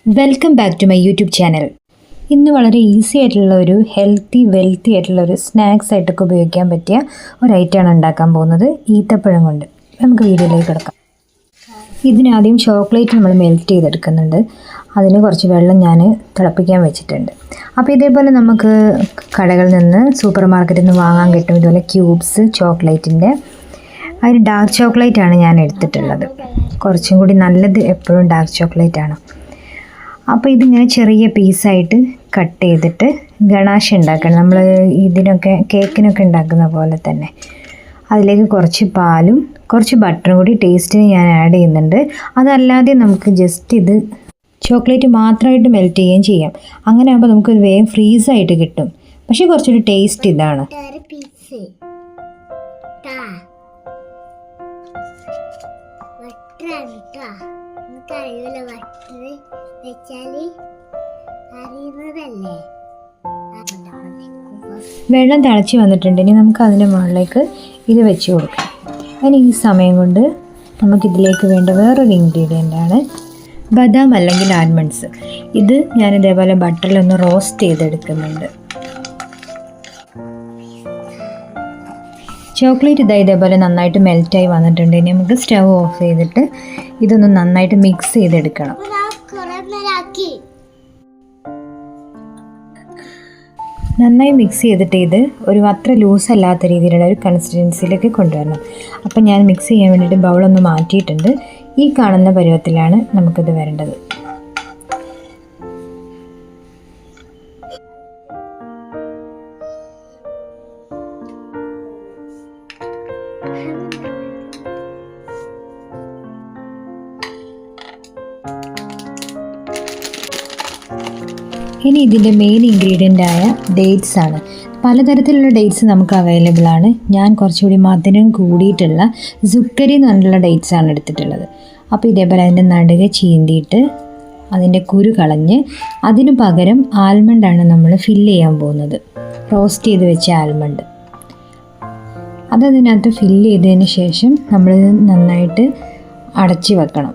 Welcome back to my YouTube channel. ഇന്ന് വളരെ easy ആയിട്ടുള്ള ഒരു വെൽത്തി ആയിട്ടുള്ള ഒരു സ്നാക്സ് ആയിട്ടൊക്കെ ഉപയോഗിക്കാൻ പറ്റിയ ഒരു ഐറ്റമാണ് ഉണ്ടാക്കാൻ പോകുന്നത്, ഈത്തപ്പഴം കൊണ്ട്. നമുക്ക് വീഡിയോയിലേക്ക് കിടക്കാം. ഇതിനാദ്യം ചോക്ലേറ്റ് നമ്മൾ മെൽറ്റ് ചെയ്തെടുക്കുന്നുണ്ട്. അതിന് കുറച്ച് വെള്ളം ഞാൻ തിളപ്പിക്കാൻ വെച്ചിട്ടുണ്ട്. അപ്പോൾ ഇതേപോലെ നമുക്ക് കടകളിൽ നിന്ന് സൂപ്പർ മാർക്കറ്റിൽ നിന്ന് വാങ്ങാൻ കിട്ടും ഇതുപോലെ ക്യൂബ്സ് ചോക്ലേറ്റിൻ്റെ. അതിന് ഡാർക്ക് ചോക്ലേറ്റാണ് ഞാൻ എടുത്തിട്ടുള്ളത്. കുറച്ചും കൂടി നല്ലത് എപ്പോഴും ഡാർക്ക് ചോക്ലേറ്റാണ്. അപ്പോൾ ഇതിങ്ങനെ ചെറിയ പീസായിട്ട് കട്ട് ചെയ്തിട്ട് ഗണാഷ് ഉണ്ടാക്കണം. നമ്മൾ ഇതിനൊക്കെ കേക്കിനൊക്കെ ഉണ്ടാക്കുന്ന പോലെ തന്നെ അതിലേക്ക് കുറച്ച് പാലും കുറച്ച് ബട്ടറും കൂടി ടേസ്റ്റിന് ഞാൻ ആഡ് ചെയ്യുന്നുണ്ട്. അതല്ലാതെ നമുക്ക് ജസ്റ്റ് ഇത് ചോക്ലേറ്റ് മാത്രമായിട്ട് മെൽറ്റ് ചെയ്യുകയും ചെയ്യാം. അങ്ങനെ ആകുമ്പോൾ നമുക്ക് വേഗം ഫ്രീസായിട്ട് കിട്ടും. പക്ഷേ കുറച്ചൊരു ടേസ്റ്റ് ഇതാണ്. വെള്ളം തിളച്ച് വന്നിട്ടുണ്ട്. ഇനി നമുക്ക് അതിൻ്റെ മുകളിലേക്ക് ഇത് വെച്ച് കൊടുക്കാം. അതിന് ഈ സമയം കൊണ്ട് നമുക്കിതിലേക്ക് വേണ്ട വേറൊരു ഇൻഗ്രീഡിയൻ്റാണ് ബദാം അല്ലെങ്കിൽ ആൽമണ്ട്സ്. ഇത് ഞാൻ ഇതേപോലെ ബട്ടറിലൊന്ന് റോസ്റ്റ് ചെയ്തെടുക്കുന്നുണ്ട്. ചോക്ലേറ്റ് ഇതേപോലെ നന്നായിട്ട് മെൽറ്റായി വന്നിട്ടുണ്ട്. ഇനി നമുക്ക് സ്റ്റവ് ഓഫ് ചെയ്തിട്ട് ഇതൊന്ന് നന്നായിട്ട് മിക്സ് ചെയ്തെടുക്കണം. നന്നായി മിക്സ് ചെയ്തിട്ട് ഇത് ഒരു അത്ര ലൂസ് അല്ലാത്ത രീതിയിലുള്ള ഒരു കൺസിസ്റ്റൻസിയിലേക്ക് കൊണ്ടുവരണം. അപ്പം ഞാൻ മിക്സ് ചെയ്യാൻ വേണ്ടിയിട്ട് ബൗളൊന്ന് മാറ്റിയിട്ടുണ്ട്. ഈ കാണുന്ന പരുവത്തിലാണ് നമുക്കിത് വരേണ്ടത്. ഇനി ഇതിൻ്റെ മെയിൻ ഇൻഗ്രീഡിയൻ്റായ ഡേറ്റ്സ് ആണ്. പലതരത്തിലുള്ള ഡേറ്റ്സ് നമുക്ക് അവൈലബിൾ ആണ്. ഞാൻ കുറച്ചുകൂടി മധുരം കൂടിയിട്ടുള്ള സുക്കരി എന്ന് പറഞ്ഞിട്ടുള്ള ഡേറ്റ്സ് ആണ് എടുത്തിട്ടുള്ളത്. അപ്പോൾ ഇതേപോലെ അതിൻ്റെ നടുക ചീന്തിയിട്ട് അതിൻ്റെ കുരു കളഞ്ഞ് അതിന് പകരം ആൽമണ്ടാണ് നമ്മൾ ഫില്ല് ചെയ്യാൻ പോകുന്നത്. റോസ്റ്റ് ചെയ്ത് വെച്ച ആൽമണ്ട് അതതിനകത്ത് ഫില്ല് ചെയ്തതിന് ശേഷം നമ്മൾ നന്നായിട്ട് അടച്ച് വെക്കണം.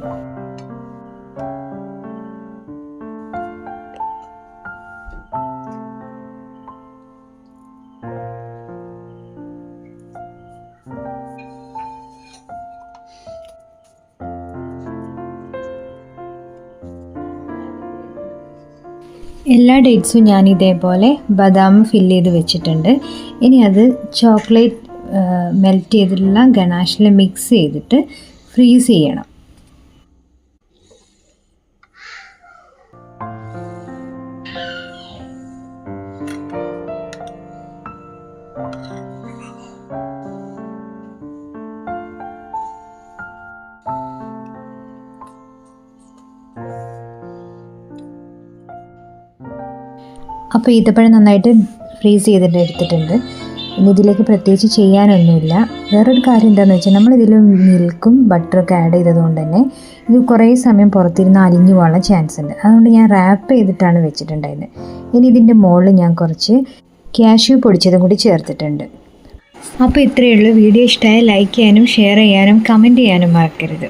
എല്ലാ ഡേറ്റ്സും ഞാൻ ഇതേപോലെ ബദാം ഫില്ല് ചെയ്ത് വെച്ചിട്ടുണ്ട്. ഇനി അത് ചോക്ലേറ്റ് മെൽറ്റ് ചെയ്തിട്ടുള്ള ഗണാഷിൽ മിക്സ് ചെയ്തിട്ട് ഫ്രീസ് ചെയ്യണം. അപ്പോൾ ഈത്തപ്പഴം നന്നായിട്ട് ഫ്രീസ് ചെയ്തിട്ട് എടുത്തിട്ടുണ്ട്. ഇനി ഇതിലേക്ക് പ്രത്യേകിച്ച് ചെയ്യാനൊന്നുമില്ല. വേറൊരു കാര്യം എന്താണെന്ന് വെച്ചാൽ നമ്മളിതിൽ മിൽക്കും ബട്ടറൊക്കെ ആഡ് ചെയ്തതുകൊണ്ട് തന്നെ ഇത് കുറേ സമയം പുറത്തിരുന്ന് അലിഞ്ഞു പോകാനുള്ള ചാൻസ് ഉണ്ട്. അതുകൊണ്ട് ഞാൻ റാപ്പ് ചെയ്തിട്ടാണ് വെച്ചിട്ടുണ്ടായിരുന്നത്. ഇനി ഇതിൻ്റെ മുകളിൽ ഞാൻ കുറച്ച് കാഷ്യൂ പൊടിച്ചതും കൂടി ചേർത്തിട്ടുണ്ട്. അപ്പോൾ ഇത്രയേ ഉള്ളൂ. വീഡിയോ ഇഷ്ടമായ ലൈക്ക് ചെയ്യാനും ഷെയർ ചെയ്യാനും കമൻറ്റ് ചെയ്യാനും മറക്കരുത്.